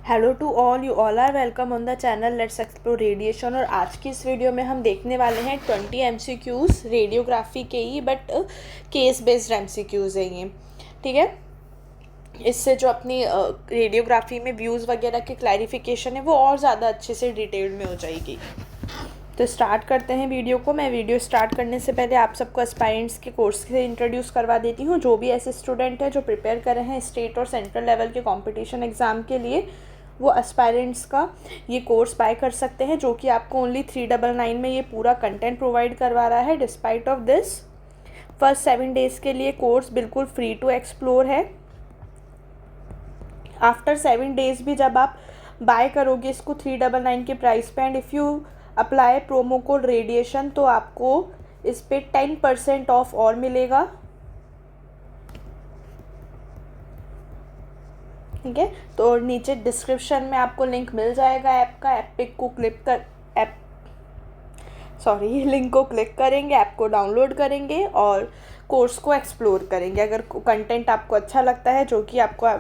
Hello to all, you all are welcome on the channel let's explore radiation. और आज की इस video में हम देखने वाले हैं 20 MCQs रेडियोग्राफी के ही, बट केस बेस्ड MCQs हैं ये। ठीक है, इससे जो अपनी रेडियोग्राफी में व्यूज़ वगैरह की क्लैरिफिकेशन है वो और ज़्यादा अच्छे से डिटेल्ड में हो जाएगी। तो स्टार्ट करते हैं वीडियो को। मैं वीडियो स्टार्ट करने से पहले आप सबको एस्पायरेंट्स के कोर्स से इंट्रोड्यूस करवा देती हूँ। जो भी ऐसे स्टूडेंट हैं जो प्रिपेयर कर रहे हैं स्टेट और सेंट्रल लेवल के कंपटीशन एग्ज़ाम के लिए, वो एस्पायरेंट्स का ये कोर्स बाय कर सकते हैं, जो कि आपको ओनली 399 में ये पूरा कंटेंट प्रोवाइड करवा रहा है। Despite of this, first 7 days के लिए कोर्स बिल्कुल फ्री टू एक्सप्लोर है। आफ्टर 7 डेज़ भी जब आप बाय करोगे इसको 399 के प्राइस पे, and if you apply promo code radiation, तो आपको इस पर 10% ऑफ और मिलेगा। ठीक है, तो नीचे डिस्क्रिप्शन में आपको लिंक मिल जाएगा ऐप का। लिंक को क्लिक करेंगे, ऐप को डाउनलोड करेंगे और कोर्स को एक्सप्लोर करेंगे। अगर कंटेंट आपको अच्छा लगता है, जो कि आपको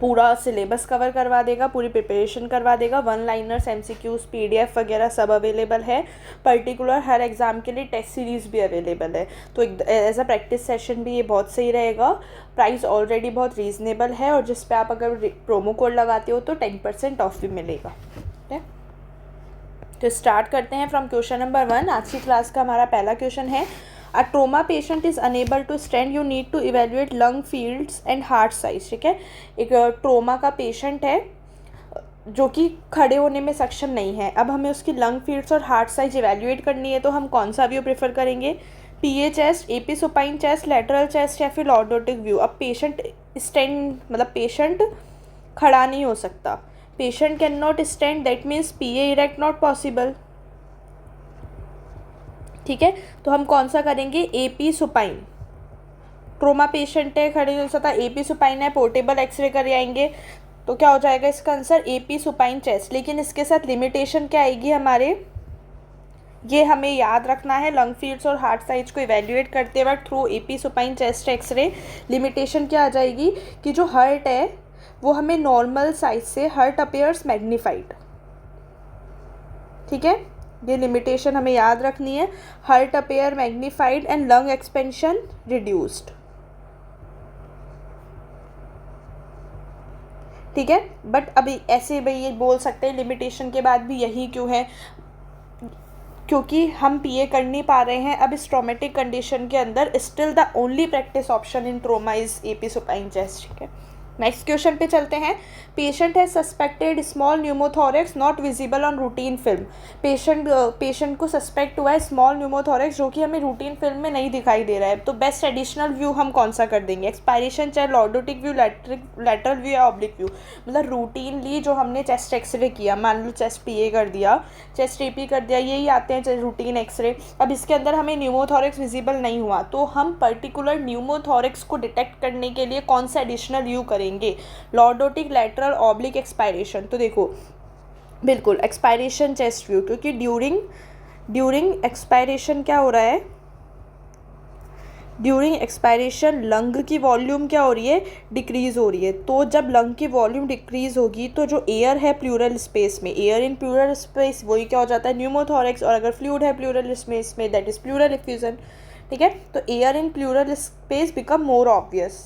पूरा सिलेबस कवर करवा देगा, पूरी प्रिपरेशन करवा देगा, 1 लाइनर्स, MCQs, PDF वगैरह सब अवेलेबल है। पर्टिकुलर हर एग्ज़ाम के लिए टेस्ट सीरीज़ भी अवेलेबल है, तो एज अ प्रैक्टिस सेशन भी ये बहुत सही रहेगा। प्राइस ऑलरेडी बहुत रीज़नेबल है, और जिस पे आप अगर प्रोमो कोड लगाते हो तो 10% ऑफ भी मिलेगा। ठीक है, तो स्टार्ट करते हैं फ्रॉम क्वेश्चन नंबर 1। आज की क्लास का हमारा पहला क्वेश्चन है, a trauma patient is unable to stand, you need to evaluate lung fields and heart size. ठीक है, एक ट्रोमा का पेशेंट है जो कि खड़े होने में सक्षम नहीं है। अब हमें उसकी लंग फील्ड्स और हार्ट साइज इवेल्युएट करनी है, तो हम कौन सा व्यू प्रेफर करेंगे? PA chest, AP supine chest, lateral chest या फिर लॉर्डोटिक व्यू। अब पेशेंट स्टैंड मतलब पेशेंट खड़ा नहीं हो सकता। Patient can not stand, that means PA erect not possible. ठीक है, तो हम कौन सा करेंगे? AP supine. ट्रोमा पेशेंट है, खड़े नहीं हो सकता, AP सुपाइन है, पोर्टेबल एक्सरे कर आएंगे, तो क्या हो जाएगा इसका आंसर? AP supine chest. लेकिन इसके साथ लिमिटेशन क्या आएगी हमारे, ये हमें याद रखना है। लंग फील्ड्स और हार्ट साइज को इवेल्युएट करते वक्त through AP supine chest X-ray limitation क्या आ जाएगी कि जो हर्ट है वो हमें नॉर्मल साइज से हर्ट अपीयर्स मैग्नीफाइड। ठीक है, ये लिमिटेशन हमें याद रखनी है। Heart appear magnified and lung expansion reduced. ठीक है, बट अभी ऐसे भाई ये बोल सकते हैं लिमिटेशन के बाद भी यही क्यों है, क्योंकि हम PA कर नहीं पा रहे हैं। अब इस ट्रॉमेटिक कंडीशन के अंदर still the only practice option in trauma is AP supine chest. ठीक है, नेक्स्ट क्वेश्चन पे चलते हैं। पेशेंट है suspected small pneumothorax not visible on routine film. Patient को सस्पेक्ट हुआ है स्मॉल न्यूमोथोरेक्स, जो कि हमें रूटीन फिल्म में नहीं दिखाई दे रहा है। तो बेस्ट एडिशनल व्यू हम कौन सा कर देंगे? एक्सपायरेशन, चाहे लॉर्डोटिक व्यू, लेटरल व्यू या ऑब्लिक व्यू। मतलब रूटीनली जो हमने चेस्ट एक्सरे किया, मान लो चेस्ट PA कर दिया, चेस्ट AP कर दिया, यही आते हैं रूटीन एक्सरे। अब इसके अंदर हमें न्यूमोथोरेक्स विजिबल नहीं हुआ, तो हम पर्टिकुलर न्यूमोथोरेक्स को डिटेक्ट करने के लिए कौन सा एडिशनल व्यू करेंगे? Lordotic, lateral, oblique, expiration. तो देखो बिल्कुल एक्सपायरेशन चेस्ट व्यू, क्योंकि ड्यूरिंग एक्सपायरेशन क्या हो रहा है? ड्यूरिंग एक्सपायरेशन लंग की वॉल्यूम क्या हो रही है? डिक्रीज़ हो रही है। तो जब लंग की वॉल्यूम डिक्रीज़ होगी तो जो एयर है प्लूरल स्पेस में, एयर इन प्लूरल स्पेस, वही क्या हो जाता है? न्यूमोथोरेक्स। और अगर फ्लूइड है प्लूरल स्पेस में, दैट इज़ प्लूरल इफ्यूजन। ठीक है, तो air in pleural space become more obvious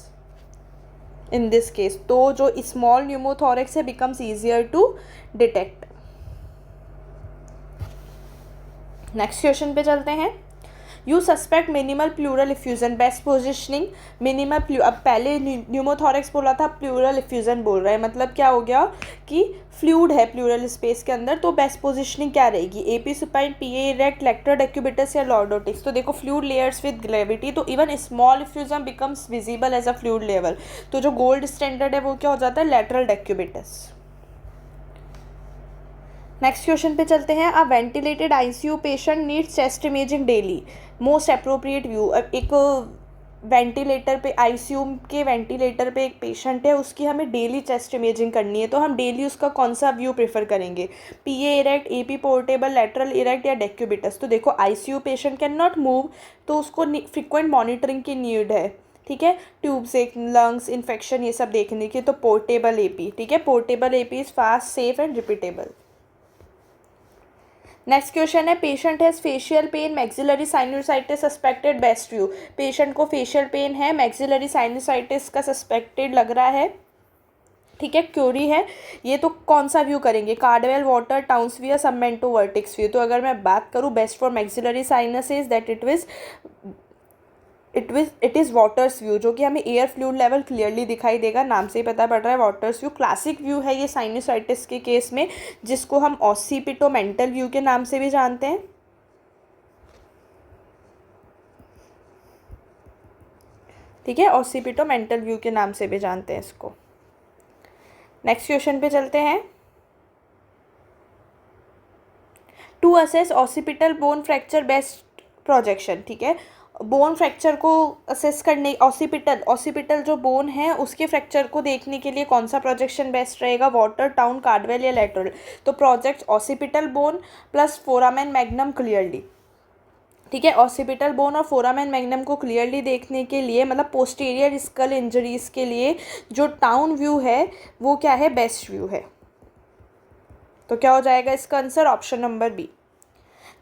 in this case. तो जो स्मॉल न्यूमोथोरेक्स है becomes easier to detect. Next question पे चलते हैं। You suspect minimal pleural effusion, best positioning minimal अब पहले न्यूमोथोरेक्स बोला था, प्लूरल इफ्यूजन बोल रहा है। मतलब क्या हो गया कि फ्लूइड है प्लूरल स्पेस के अंदर, तो बेस्ट पोजिशनिंग क्या रहेगी? AP supine, PA erect, lateral decubitus या लॉर्डोटिक्स। तो देखो फ्लूइड लेयर्स विद ग्रेविटी, तो even small effusion becomes visible as a fluid level. तो जो गोल्ड स्टैंडर्ड है वो क्या हो जाता है? लेटरल डेक्यूबिटस। नेक्स्ट क्वेश्चन पे चलते हैं। A ventilated ICU patient needs chest imaging daily, most appropriate view. अब एक वेंटिलेटर पे, ICU के वेंटिलेटर पे एक पेशेंट है, उसकी हमें डेली चेस्ट इमेजिंग करनी है, तो हम डेली उसका कौन सा व्यू प्रेफर करेंगे? PA erect, AP portable, lateral erect या डेक्यूबिटस। तो देखो ICU patient can not move, तो उसको फ्रिक्वेंट मॉनिटरिंग की नीड है। ठीक है, ट्यूब से लंग्स इन्फेक्शन ये सब देखने की, तो पोर्टेबल एपी, ठीक है, portable AP is fast, safe and repeatable. Next question है, patient has facial pain, maxillary sinusitis suspected, best view. Patient को फेशियल पेन है, मैक्सिलरी साइनोसाइटिस का सस्पेक्टेड लग रहा है, ठीक है, क्यूरी है ये, तो कौन सा व्यू करेंगे, कार्डवेल, वाटर, टाउन्सवियर, सबमेंटो, वर्टिक्स व्यू। तो अगर मैं बात करूँ best for maxillary sinuses that it is waters view, जो कि हमें एयर फ्लूइड लेवल क्लियरली दिखाई देगा, नाम से ही पता पड़ रहा है वाटर्स व्यू। क्लासिक व्यू है ये साइनोसाइटिस के केस में, जिसको हम ऑसिपिटोमेंटल व्यू के नाम से भी जानते हैं, ठीक है, ऑसिपिटोमेंटल व्यू के नाम से भी जानते हैं इसको। नेक्स्ट क्वेश्चन पे चलते हैं। To assess occipital bone fracture best projection, ठीक है, बोन फ्रैक्चर को असेस करने, ऑसिपिटल जो बोन है उसके फ्रैक्चर को देखने के लिए कौन सा प्रोजेक्शन बेस्ट रहेगा, वाटर, टाउन, कार्डवेल या लैटरल। तो project occipital bone plus foramen magnum clearly, ठीक है, ऑसिपिटल बोन और फोरामेन मैग्नम को क्लियरली देखने के लिए, मतलब पोस्टीरियर स्कल इंजरीज के लिए जो टाउन व्यू है वो क्या है, बेस्ट व्यू है। तो क्या हो जाएगा इसका answer, option number B.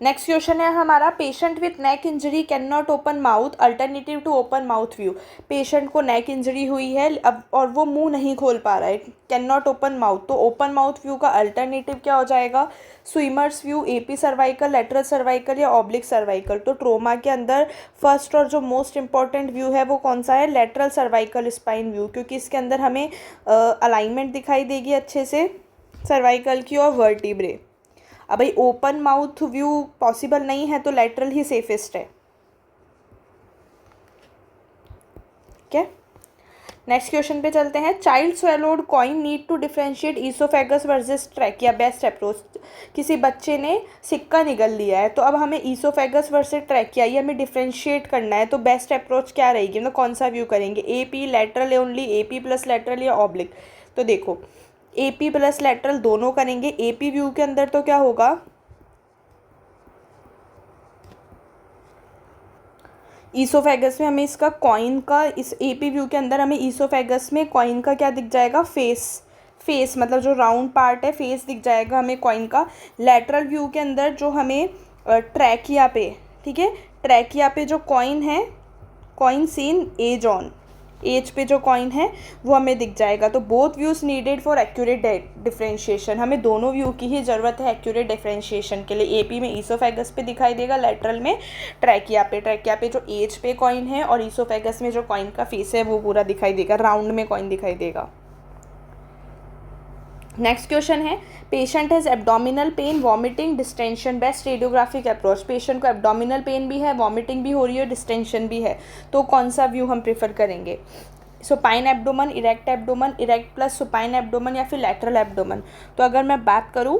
Next question है हमारा, patient with neck injury can not open mouth, alternative to open mouth view. Patient को नेक इंजरी हुई है अब और वो मुंह नहीं खोल पा रहा है, कैन नॉट ओपन माउथ, तो ओपन माउथ व्यू का अल्टरनेटिव क्या हो जाएगा, swimmers view, AP cervical, lateral cervical या ऑब्लिक सर्वाइकल। तो ट्रोमा के अंदर फर्स्ट और जो मोस्ट इंपॉर्टेंट व्यू है वो कौन सा है, लेटरल सर्वाइकल स्पाइन व्यू, क्योंकि इसके अंदर हमें अलाइनमेंट दिखाई देगी अच्छे से सर्वाइकल की और वर्टिब्रे। अब भाई ओपन माउथ व्यू पॉसिबल नहीं है तो लेटरल ही सेफेस्ट है, ठीक है। नेक्स्ट क्वेश्चन पे चलते हैं, child swallowed coin need to differentiate oesophagus versus trachea, best approach. किसी बच्चे ने सिक्का निगल लिया है, तो अब हमें ईसोफेगस वर्सेस ट्रैकिया ये हमें डिफरेंशिएट करना है, तो बेस्ट अप्रोच क्या रहेगी, मतलब कौन सा व्यू करेंगे, AP, lateral only, AP plus lateral या ऑब्लिक। तो देखो एपी प्लस लेटरल दोनों करेंगे। एपी व्यू के अंदर तो क्या होगा, ईसोफेगस में हमें इसका कॉइन का, इस एपी व्यू के अंदर हमें ईसोफेगस में कॉइन का क्या दिख जाएगा, फेस मतलब जो राउंड पार्ट है फेस दिख जाएगा हमें कॉइन का। लेटरल व्यू के अंदर जो हमें ट्रैकिया पे, ठीक है, ट्रैकिया पे जो कॉइन है, coin seen edge on, edge पे जो कॉइन है वो हमें दिख जाएगा। तो both views needed for accurate differentiation, हमें दोनों व्यू की ही ज़रूरत है एक्यूरेट डिफरेंशिएशन के लिए। एपी में ईसोफेगस पे दिखाई देगा, लेटरल में ट्रैकिया पे जो एज पे कॉइन है, और ईसोफेगस में जो कॉइन का फेस है वो पूरा दिखाई देगा, राउंड में कॉइन दिखाई देगा। नेक्स्ट क्वेश्चन है, patient has abdominal pain, vomiting, distension, best radiographic approach. Patient को एब्डोमिनल पेन भी है, वॉमिटिंग भी हो रही है, डिस्टेंशन भी है, तो कौन सा व्यू हम प्रेफर करेंगे, supine abdomen, erect plus supine abdomen या फिर लैटरल एब्डोमन। तो अगर मैं बात करूँ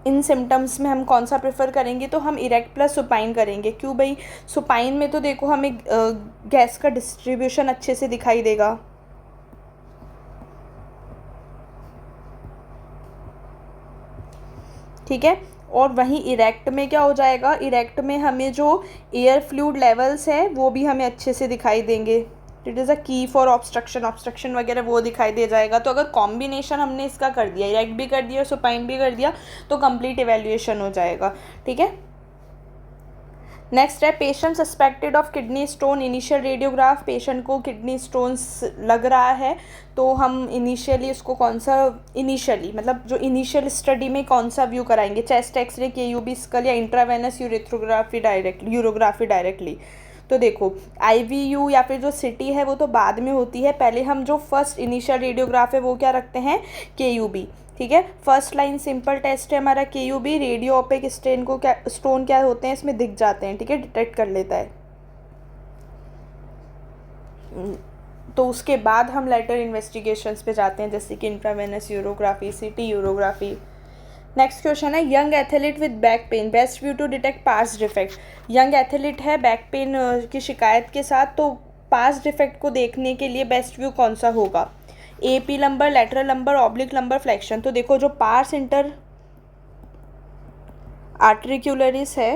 इन सिम्टम्स में हम कौन सा प्रेफर करेंगे, तो हम इरेक्ट प्लस सुपाइन करेंगे। क्यों भाई, सुपाइन में तो देखो हमें गैस का डिस्ट्रीब्यूशन अच्छे से दिखाई देगा, ठीक है, और वहीं इरेक्ट में क्या हो जाएगा, इरेक्ट में हमें जो एयर फ्लूइड लेवल्स हैं वो भी हमें अच्छे से दिखाई देंगे। इट इज़ अ की फॉर ऑब्स्ट्रक्शन वगैरह वो दिखाई दे जाएगा। तो अगर कॉम्बिनेशन हमने इसका कर दिया, इरेक्ट भी कर दिया, सुपाइन भी कर दिया, तो कंप्लीट इवेल्युएशन हो जाएगा, ठीक है। नेक्स्ट है, patient suspected of kidney stone, initial radiograph, patient को किडनी स्टोन्स लग रहा है, तो हम इनिशियली उसको कौन सा, इनिशियली मतलब जो इनिशियल स्टडी में कौन सा व्यू कराएंगे, चेस्ट एक्सरे, केयूबी स्कल या इंट्रावेनस यूरोग्राफी डायरेक्टली। तो देखो आईवीयू या फिर जो सिटी है वो तो बाद में होती है, पहले हम जो फर्स्ट इनिशियल रेडियोग्राफ है वो क्या रखते हैं, केयूबी, ठीक है। फर्स्ट लाइन सिंपल टेस्ट है हमारा केयूबी, रेडियो ओपेक स्टोन क्या होते हैं इसमें दिख जाते हैं, ठीक है, डिटेक्ट कर लेता है। तो उसके बाद हम लेटर इन्वेस्टिगेशंस पे जाते हैं, जैसे कि intravenous urography, CT urography. Next question है, young athlete with back pain, best view to detect पास्ट डिफेक्ट। यंग एथलीट है बैक पेन की शिकायत के साथ, तो पास्ट डिफेक्ट को देखने के लिए बेस्ट व्यू कौन सा होगा, AP lumbar, lateral lumbar, oblique lumbar, flexion. तो देखो जो पार्स इंटर आर्टिक्युलरिस है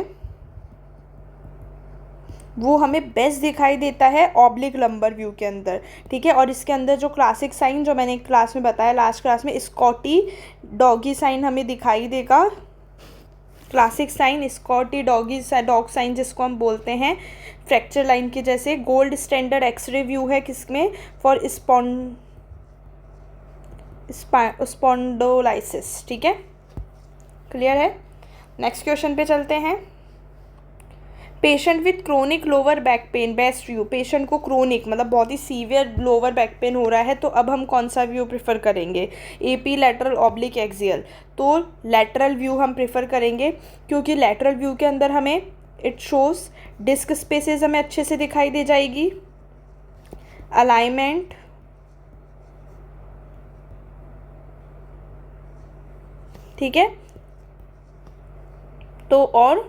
वो हमें बेस्ट दिखाई देता है ऑब्लिक लंबर व्यू के अंदर, ठीक है। और इसके अंदर जो क्लासिक साइन जो मैंने क्लास में बताया लास्ट क्लास में, स्कॉटी डॉगी साइन हमें दिखाई देगा। Classic sign, Scottie doggie dog sign जिसको हम बोलते हैं, फ्रैक्चर लाइन के जैसे। गोल्ड स्टैंडर्ड एक्सरे व्यू है किसमें, फॉर स्पॉन्डोलाइसिस, ठीक है, क्लियर है। नेक्स्ट क्वेश्चन पे चलते हैं। Patient with chronic lower back pain, best view. Patient को क्रोनिक मतलब बहुत ही सीवियर लोअर बैक पेन हो रहा है, तो अब हम कौन सा व्यू प्रेफर करेंगे, एपी, लेटरल, ऑब्लिक, एक्सियल। तो लेटरल व्यू हम प्रेफर करेंगे, क्योंकि लेटरल व्यू के अंदर हमें इट शोज डिस्क स्पेसेस हमें अच्छे से दिखाई दे जाएगी, अलाइनमेंट, ठीक है। तो और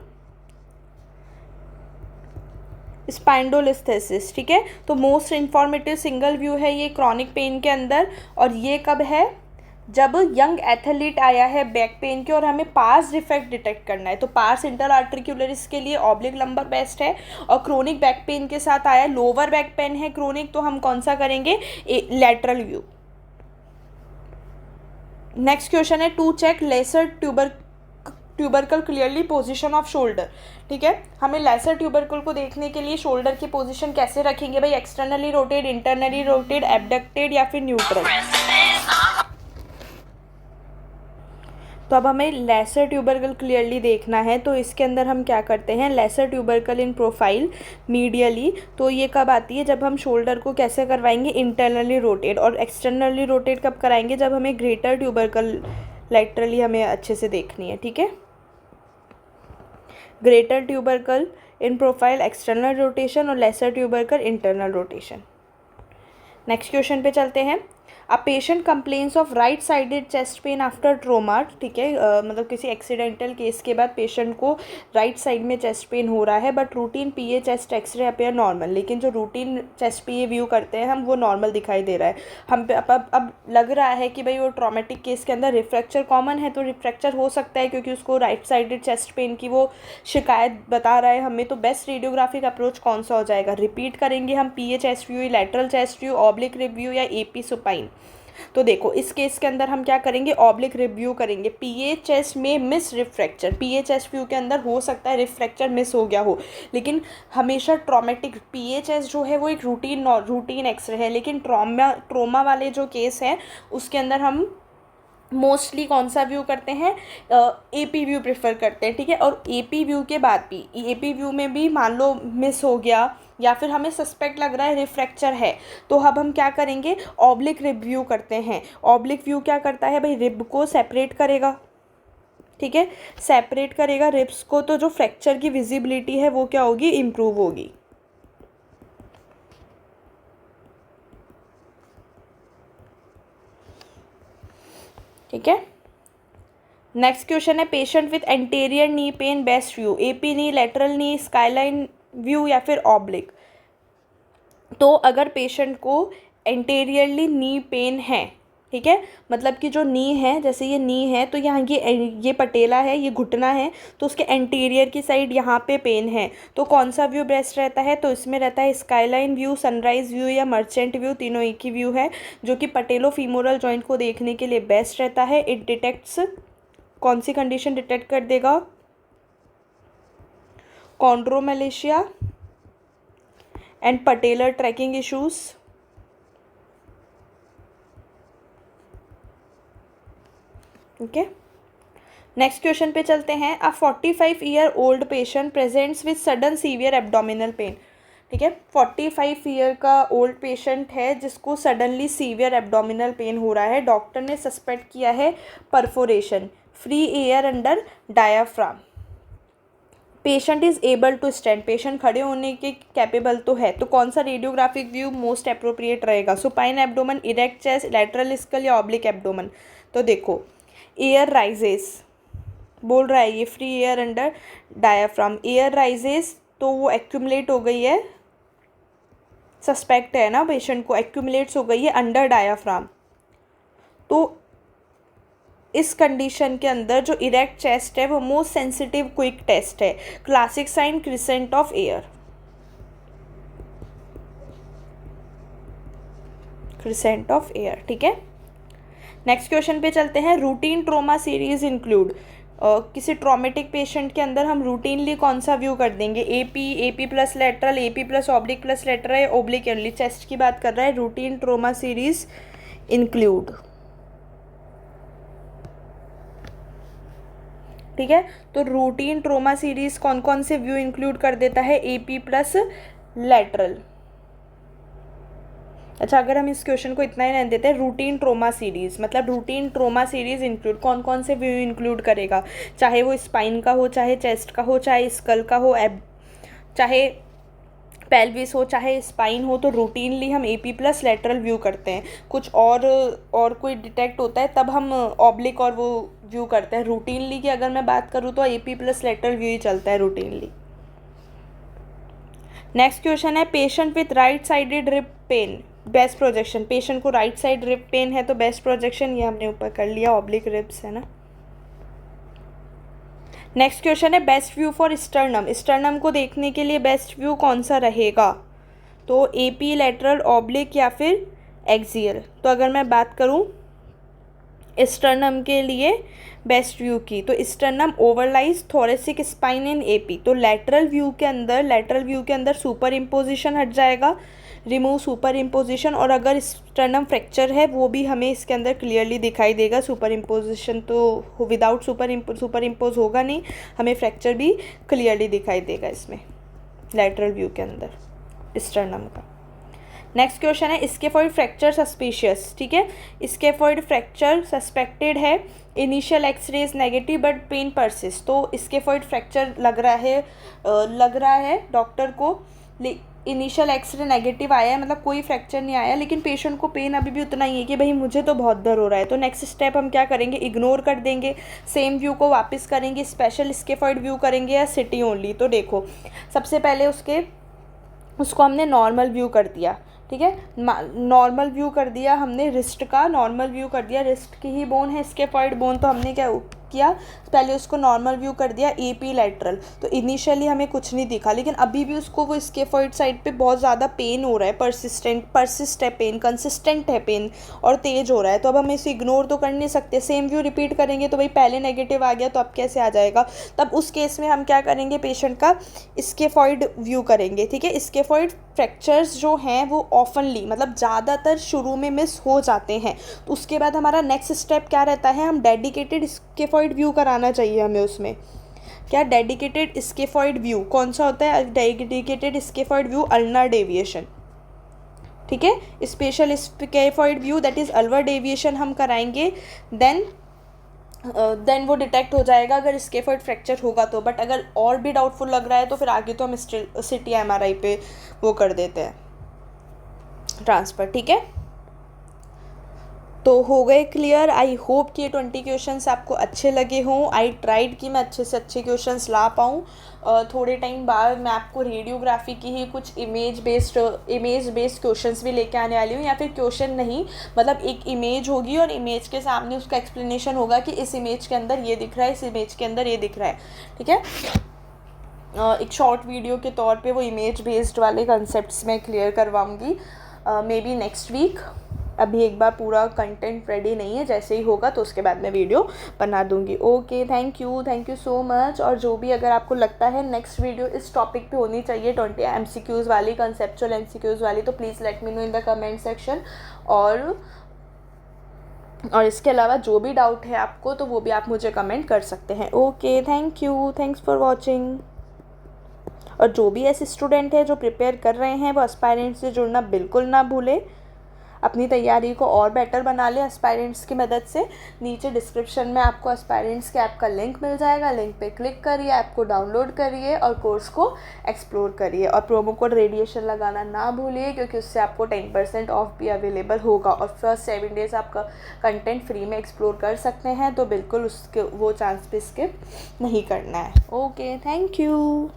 स्पाइंडोलिस्थेसिस, ठीक है। तो मोस्ट इंफॉर्मेटिव सिंगल व्यू है ये क्रॉनिक पेन के अंदर। और ये कब है, जब यंग एथलीट आया है बैक पेन के और हमें पार्स डिफेक्ट डिटेक्ट करना है, तो पार्स इंटरआर्टिकुलरिस के लिए ऑब्लिक लंबर बेस्ट है। और क्रोनिक बैक पेन के साथ आया लोअर बैक पेन है क्रोनिक, तो हम कौन सा करेंगे, लेटरल व्यू। नेक्स्ट क्वेश्चन है, to check lesser tubercle clearly position of shoulder, ठीक है। हमें लेसर ट्यूबरकल को देखने के लिए शोल्डर की पोजीशन कैसे रखेंगे भाई, externally rotated, internally rotated, abducted या फिर न्यूट्रल। तो अब हमें लेसर ट्यूबरकल क्लियरली देखना है, तो इसके अंदर हम क्या करते हैं, lesser tubercle in profile medially. तो ये कब आती है, जब हम शोल्डर को कैसे करवाएंगे, इंटरनली रोटेड। और एक्सटर्नली रोटेड कब कराएंगे, जब हमें ग्रेटर ट्यूबरकल लैटरली हमें अच्छे से देखनी है, ठीक है। Greater tubercle in profile external rotation और lesser tubercle internal rotation. Next question पे चलते हैं। A patient complains of right sided chest pain after trauma, ठीक है, मतलब किसी एक्सीडेंटल केस के बाद पेशेंट को राइट साइड में चेस्ट पेन हो रहा है, but routine PA chest X-ray appear normal. लेकिन जो रूटीन चेस्ट पीए व्यू करते हैं हम, वो नॉर्मल दिखाई दे रहा है। हम पे अब लग रहा है कि भाई वो ट्रॉमेटिक केस के अंदर रिफ्रैक्चर कॉमन है, तो रिफ्रैक्चर हो सकता है क्योंकि उसको राइट साइडेड चेस्ट पेन की वो शिकायत बता रहा है हमें। तो बेस्ट रेडियोग्राफिक अप्रोच कौन सा हो जाएगा, रिपीट करेंगे हम PA chest view, lateral chest view, oblique review या एपी सुपाइन। तो देखो इस केस के अंदर हम क्या करेंगे, ऑब्लिक रिव्यू करेंगे। पीए चेस्ट में मिस रिफ्रैक्चर, पीए चेस्ट व्यू के अंदर हो सकता है रिफ्रैक्चर मिस हो गया हो, लेकिन हमेशा ट्रॉमेटिक पीए चेस्ट जो है वो एक रूटीन एक्सरे है। लेकिन ट्रोमा वाले जो केस हैं उसके अंदर हम मोस्टली कौन सा व्यू करते हैं, एपी व्यू प्रेफर करते हैं, ठीक है। और एपी व्यू के बाद भी, एपी व्यू में भी मान लो मिस हो गया या फिर हमें सस्पेक्ट लग रहा है रिफ्रैक्चर है, तो अब हम क्या करेंगे, ऑब्लिक रिव्यू करते हैं। ऑब्लिक व्यू क्या करता है भाई, रिब को सेपरेट करेगा, ठीक है, सेपरेट करेगा रिब्स को, तो जो फ्रैक्चर की विजिबिलिटी है वो क्या होगी, इम्प्रूव होगी, ठीक है। नेक्स्ट क्वेश्चन है, patient with anterior knee pain best view, AP knee, lateral knee, skyline view या फिर ऑब्लिक। तो अगर पेशेंट को एंटीरियरली नी पेन है, ठीक है, मतलब कि जो नी है, जैसे ये नी है तो यहाँ ये पटेला है, ये घुटना है, तो उसके एंटीरियर की साइड यहाँ पे पेन है, तो कौन सा व्यू बेस्ट रहता है, तो इसमें रहता है स्काईलाइन व्यू, सनराइज व्यू या मर्चेंट व्यू। तीनों एक ही व्यू है जो कि पटेलो फीमोरल जॉइंट को देखने के लिए बेस्ट रहता है। इट डिटेक्ट्स, कौन सी कंडीशन डिटेक्ट कर देगा, chondromalacia and patellar tracking issues. Okay, next question पे चलते हैं। A 45 year old patient presents with sudden severe abdominal pain, ठीक है। 45 ईयर का ओल्ड पेशेंट है जिसको सडनली सीवियर एब्डोमिनल पेन हो रहा है। डॉक्टर ने सस्पेक्ट किया है perforation, free air under diaphragm. Patient is able to stand, patient खड़े होने के कैपेबल तो है, तो कौन सा रेडियोग्राफिक व्यू मोस्ट अप्रोप्रिएट रहेगा, supine abdomen, erect chest, lateral skull या ऑब्लिक एब्डोमन। तो देखो एयर राइजेस बोल रहा है, ये free air under diaphragm, air rises तो वो एक्यूमुलेट हो गई है, सस्पेक्ट है ना पेशेंट को, एक्यूमुलेट्स हो गई है अंडर डायाफ्राम। तो इस कंडीशन के अंदर जो इरेक्ट चेस्ट है वो मोस्ट सेंसिटिव क्विक टेस्ट है, classic sign crescent of air. Crescent of air, ठीक है। नेक्स्ट क्वेश्चन पे चलते हैं। रूटीन ट्रोमा सीरीज इंक्लूड, किसी ट्रॉमेटिक पेशेंट के अंदर हम रूटीनली कौन सा व्यू कर देंगे, AP plus lateral, AP plus oblique plus lateral, oblique only, chest की बात कर रहा है। रूटीन ट्रोमा सीरीज इंक्लूड, ठीक है। तो रूटीन ट्रोमा सीरीज कौन कौन से व्यू इंक्लूड कर देता है, एपी प्लस लेटरल। अच्छा, अगर हम इस क्वेश्चन को इतना ही रहने देते हैं, रूटीन ट्रोमा सीरीज मतलब रूटीन ट्रोमा सीरीज इंक्लूड कौन कौन से व्यू इंक्लूड करेगा, चाहे वो स्पाइन का हो, चाहे चेस्ट का हो, चाहे स्कल का हो, चाहे पेल्विस हो, चाहे स्पाइन हो, तो रूटीनली हम एपी प्लस लेटरल व्यू करते हैं। कुछ और कोई डिटेक्ट होता है तब हम ऑब्लिक और वो व्यू करते हैं। रूटीनली की अगर मैं बात करूँ तो एपी प्लस लेटरल व्यू ही चलता है रूटीनली। नेक्स्ट क्वेश्चन है, patient with right sided rib pain, best projection. Patient को राइट साइड रिब पेन है तो बेस्ट प्रोजेक्शन, ये हमने ऊपर कर लिया, ऑब्लिक रिब्स है ना। नेक्स्ट क्वेश्चन है, best view for sternum. Sternum को देखने के लिए बेस्ट व्यू कौन सा रहेगा, तो एपी, लेटरल, ऑब्लिक या फिर एक्सियल। तो अगर मैं बात करूं स्टर्नम के लिए बेस्ट व्यू की, तो sternum overlies thoracic spine in AP, तो लेटरल व्यू के अंदर सुपर इम्पोजिशन हट जाएगा, रिमूव सुपर इम्पोजिशन। और अगर स्टर्नम फ्रैक्चर है वो भी हमें इसके अंदर क्लियरली दिखाई देगा। सुपर इम्पोजिशन तो विदाउट सुपर इम्पोज होगा नहीं, हमें फ्रैक्चर भी क्लियरली दिखाई देगा इसमें लेटरल व्यू के अंदर स्टर्नम का। नेक्स्ट क्वेश्चन है, स्केफॉइड फ्रैक्चर सस्पिशियस, ठीक है। स्केफॉइड फ्रैक्चर सस्पेक्टेड है, initial X-rays negative but pain persist. तो स्केफॉइड फ्रैक्चर लग रहा है डॉक्टर को, इनिशियल एक्सरे नेगेटिव आया है, मतलब कोई फ्रैक्चर नहीं आया, लेकिन पेशेंट को पेन अभी भी उतना ही है कि भाई मुझे तो बहुत दर्द हो रहा है। तो नेक्स्ट स्टेप हम क्या करेंगे, इग्नोर कर देंगे, सेम व्यू को वापस करेंगे, स्पेशल स्केफॉइड व्यू करेंगे या सिटी ओनली। तो देखो, सबसे पहले उसको हमने नॉर्मल व्यू कर दिया, ठीक है। नॉर्मल व्यू कर दिया हमने, रिस्ट का नॉर्मल व्यू कर दिया, रिस्ट की ही बोन है स्केफॉइड बोन, तो हमने क्या किया, पहले उसको नॉर्मल व्यू कर दिया एपी लेटरल। तो इनिशियली हमें कुछ नहीं दिखा, लेकिन अभी भी उसको वो स्केफॉइड साइड पे बहुत ज़्यादा पेन हो रहा है, परसिस्ट है पेन, कंसिस्टेंट है पेन और तेज हो रहा है। तो अब हम इसे इग्नोर तो कर नहीं सकते, सेम व्यू रिपीट करेंगे तो भाई पहले नेगेटिव आ गया तो अब कैसे आ जाएगा। तब उस केस में हम क्या करेंगे, पेशेंट का स्केफॉइड व्यू करेंगे, ठीक है। स्केफॉइड फ्रैक्चर्स जो हैं वो ऑफनली मतलब ज़्यादातर शुरू में मिस हो जाते हैं। तो उसके बाद हमारा नेक्स्ट स्टेप क्या रहता है, हम डेडिकेटेड स्केफॉइड व्यू कराना चाहिए हमें। उसमें क्या, डेडिकेटेड स्केफॉइड व्यू कौन सा होता है, dedicated scaphoid view ulnar deviation, ठीक है। Special scaphoid view that is अल्वर डेविएशन हम कराएंगे, देन वो डिटेक्ट हो जाएगा अगर स्केफॉइड फ्रैक्चर होगा तो। बट अगर और भी डाउटफुल लग रहा है तो फिर आगे तो हम सिटी एमआरआई पे वो कर देते हैं ट्रांसफ़र, ठीक है। तो हो गए क्लियर। आई होप कि ये 20 क्वेश्चंस आपको अच्छे लगे हों। आई ट्राइड कि मैं अच्छे से अच्छे क्वेश्चंस ला पाऊँ। थोड़े टाइम बाद मैं आपको रेडियोग्राफी की ही कुछ इमेज बेस्ड क्वेश्चंस भी लेके आने वाली हूँ, या फिर क्वेश्चन नहीं मतलब एक इमेज होगी और इमेज के सामने उसका एक्सप्लेनेशन होगा कि इस इमेज के अंदर ये दिख रहा है, इस इमेज के अंदर ये दिख रहा है, ठीक है। एक शॉर्ट वीडियो के तौर पे वो इमेज बेस्ड वाले कंसेप्ट्स में क्लियर करवाऊँगी मे बी नेक्स्ट वीक। अभी एक बार पूरा कंटेंट रेडी नहीं है, जैसे ही होगा तो उसके बाद मैं वीडियो बना दूंगी। Okay, thank you so much. और जो भी अगर आपको लगता है नेक्स्ट वीडियो इस टॉपिक पे होनी चाहिए 20 MCQs वाली, कंसेप्चुअल MCQs वाली, तो please let me know in the comment section. और इसके अलावा जो भी डाउट है आपको तो वो भी आप मुझे कमेंट कर सकते हैं। Okay, thanks for watching. और जो भी ऐसे स्टूडेंट है जो प्रिपेयर कर रहे हैं वो एस्पायरेंट्स से जुड़ना बिल्कुल ना भूले, अपनी तैयारी को और बेटर बना ले एस्पायरेंट्स की मदद से। नीचे डिस्क्रिप्शन में आपको एस्पायरेंट्स के ऐप का लिंक मिल जाएगा, लिंक पे क्लिक करिए, ऐप को डाउनलोड करिए और कोर्स को एक्सप्लोर करिए। और प्रोमो कोड रेडिएशन लगाना ना भूलिए, क्योंकि उससे आपको 10% ऑफ भी अवेलेबल होगा और फर्स्ट 7 डेज़ आपका कंटेंट फ्री में एक्सप्लोर कर सकते हैं। तो बिल्कुल उसके वो चांस पे स्किप नहीं करना है। Okay, thank you.